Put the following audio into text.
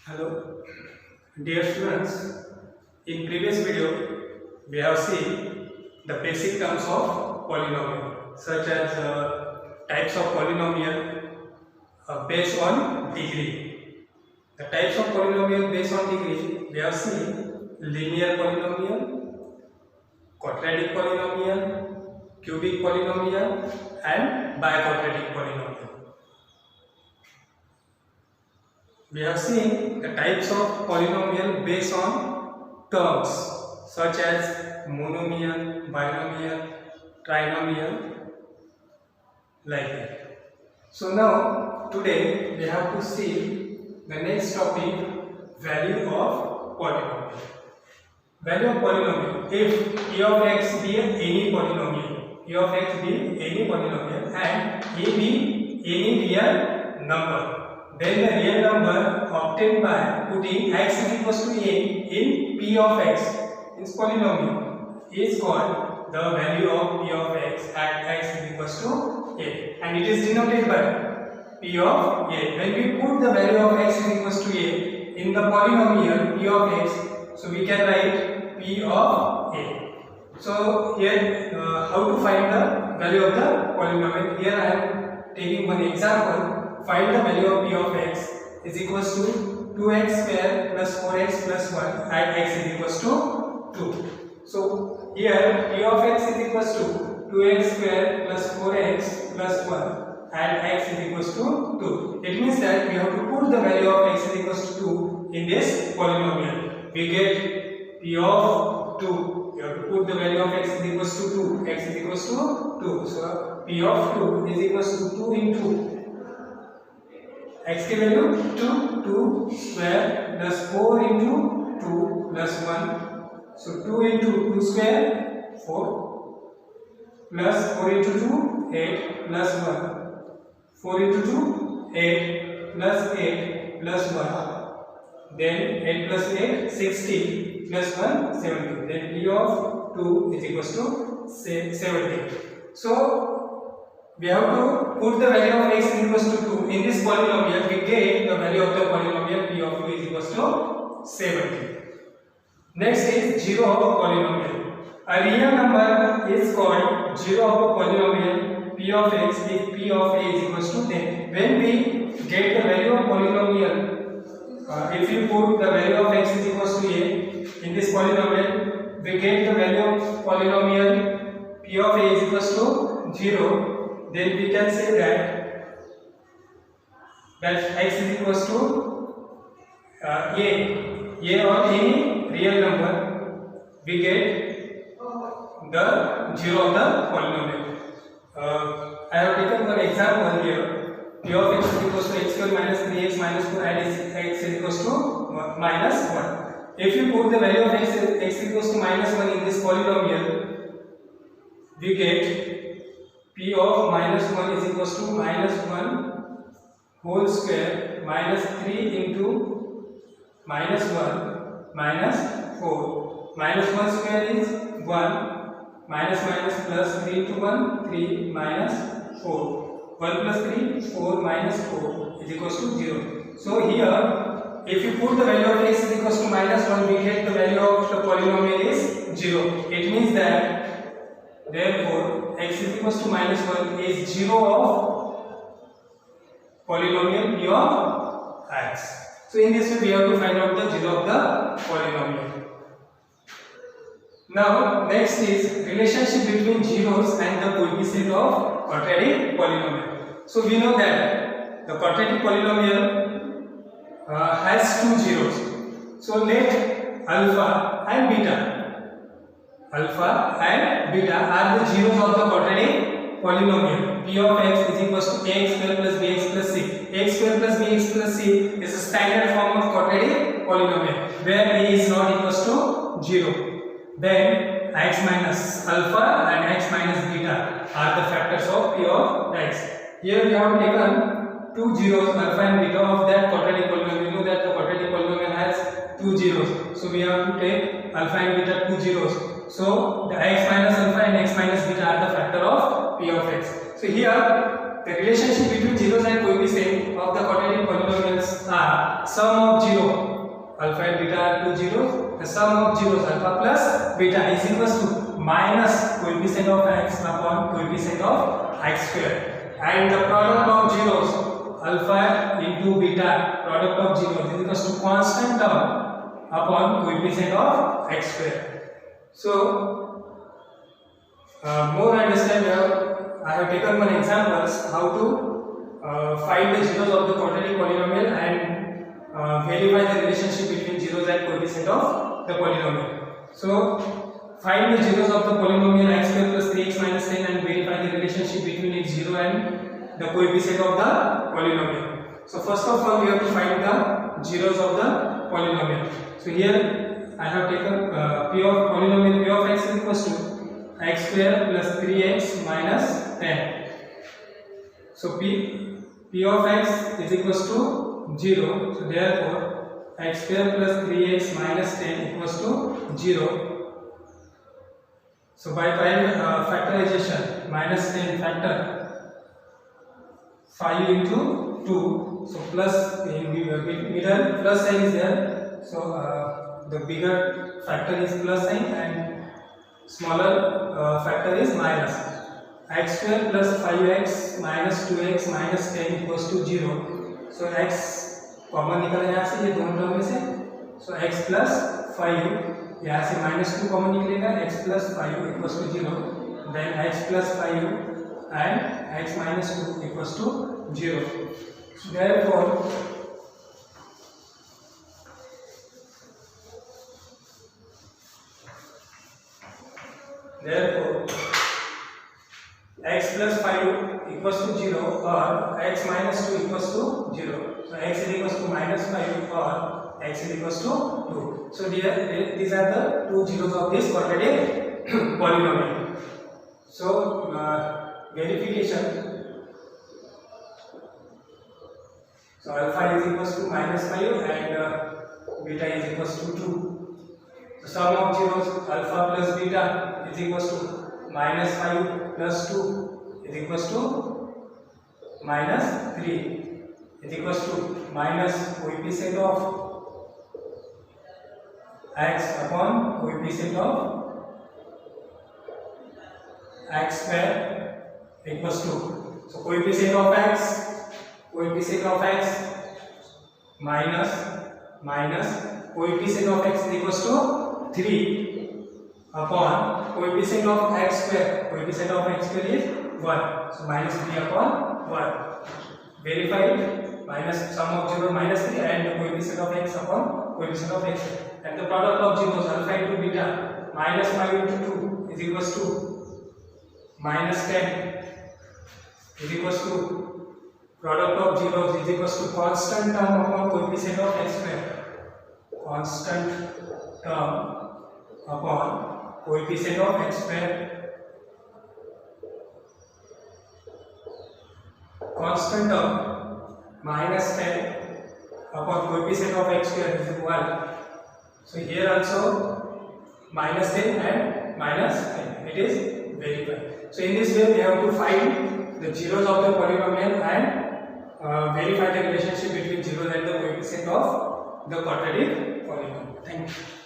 Hello, dear students. In previous video, we have seen the basic terms of polynomial, such as types of polynomial based on degree. The types of polynomial based on degree, we have seen linear polynomial, quadratic polynomial, cubic polynomial, and biquadratic polynomial. We have seen the types of polynomial based on terms such as monomial, binomial, trinomial, like that. So now today we have to see the next topic, value of polynomial. Value of polynomial. If p of x be any polynomial, p of x be any polynomial and a be any real number, then the real number obtained by putting x is equals to a in p of x, this polynomial, is called the value of p of x at x is equals to a, and it is denoted by p of a. When we put the value of x is equals to a in the polynomial p of x, so we can write p of a. So here how to find the value of the polynomial? Here I am taking one example. Find the value of p of x is equals to 2x square plus 4x plus 1 at x is equals to 2. So here p of x is equals to 2x square plus 4x plus 1 at x is equals to 2. It means that we have to put the value of x is equals to 2 in this polynomial. We get p of 2. We have to put the value of x is equals to 2. X is equals to 2. So p of 2 is equals to 2 into x की value 2 square plus 4 into 2 plus 1, so 2 into 2 square 4 plus 4 into 2 8 plus 1, 4 into 2 8 plus 8 plus 1, then 8 plus 8 16 plus 1 17, then p of 2 is equals to 17. So we have to put the value of x is equals to 2 in this polynomial. We get the value of the polynomial p of 2 is equals to 70. Next is 0 of a polynomial. A real number is called 0 of a polynomial p of x if p of a is equals to 10. When we get the value of polynomial, if you put the value of x is equals to a in this polynomial, we get the value of polynomial p of a is equals to 0. Then we can say that x is equals to a or any real number, we get the 0 of the polynomial. I have taken one example here. P of x is equals to x square minus 3x minus 4 and x is equals to minus 1. If you put the value of x equals to minus 1 in this polynomial, we get p of minus 1 is equals to minus 1 whole square minus 3 into minus 1 minus 4. Minus 1 square is 1, minus minus plus 3 into 1 3 minus 4. 1 plus 3 4 minus 4 is equals to 0. So here if you put the value of x is equals to minus 1, we get the value of the polynomial is 0. It means that therefore x is equals to minus 1 is 0 of polynomial p of x. So in this way we have to find out the 0 of the polynomial. Now next is relationship between zeros and the coefficient of quadratic polynomial. So we know that the quadratic polynomial has two zeros. So let alpha and beta are the zeros of the quadratic polynomial. P of x is equals to ax square plus bx plus c. X square plus bx plus c is a standard form of quadratic polynomial where a is not equals to 0. Then x minus alpha and x minus beta are the factors of p of x. Here we have taken two zeros alpha and beta of that quadratic polynomial. We know that the quadratic polynomial has two zeros. So we have to take alpha and beta two zeros. So the x minus alpha and x minus beta are the factor of p of x. So here the relationship between zeros and coefficient of the quadratic polynomials are sum of 0, alpha and beta are two zeros. The sum of zeros alpha plus beta is equals to minus coefficient of x upon coefficient of x square, and the product of zeros alpha into beta, product of zeros is equals to constant term upon coefficient of x square. So more understand here, I have taken one examples how to find the zeros of the quadratic polynomial and verify the relationship between zeros and coefficient of the polynomial. So find the zeros of the polynomial x square plus 3x minus 10 and verify the relationship between its zero and the coefficient of the polynomial. So first of all we have to find the zeros of the polynomial. So here I have taken p of polynomial p of x is equals to x square plus 3x minus 10. So p of x is equals to 0. So therefore x square plus 3x minus 10 equals to 0. So by factorization, minus 10 factor 5 into 2. So plus in middle plus sign is there. So the bigger factor is plus sign and smaller factor is minus. X square plus 5x minus 2x minus 10 equals to 0. So x common निकल यहाँ से ये दोनों term में से. So x plus 5 यहाँ से -2 common निकलेगा, x plus 5 equals to 0. Then x plus 5 and x minus 2 equals to 0. So therefore x plus 5 equals to 0 or x minus 2 equals to 0. So x is equals to -5 or x is equals to 2. So these are the two zeros of this quadratic polynomial. So verification. So alpha is equals to -5 and beta is equals to 2. So sum of zeros alpha plus beta is equals to -5 plus 2 is equals to -3 is equals to minus coefficient of x upon coefficient of x square equals to, so coefficient of x minus coefficient of x is equals to 3 upon coefficient of x square. Coefficient of x square is 1, so minus 3 upon 1. Verify minus sum of 0 minus 3 and the coefficient of x upon coefficient of x, and the product of zeros alpha into beta minus 5 into 2 is equals to minus 10 is equals to product of zeros is equals to constant term upon coefficient of x square. Constant term upon coefficient of x square. Constant term minus 10 upon coefficient of x square is 1. So here also minus 10 and minus 10. It is verified. So in this way we have to find the zeros of the polynomial and verify the relationship between zeros and the coefficient of the quadratic polynomial. Thank you.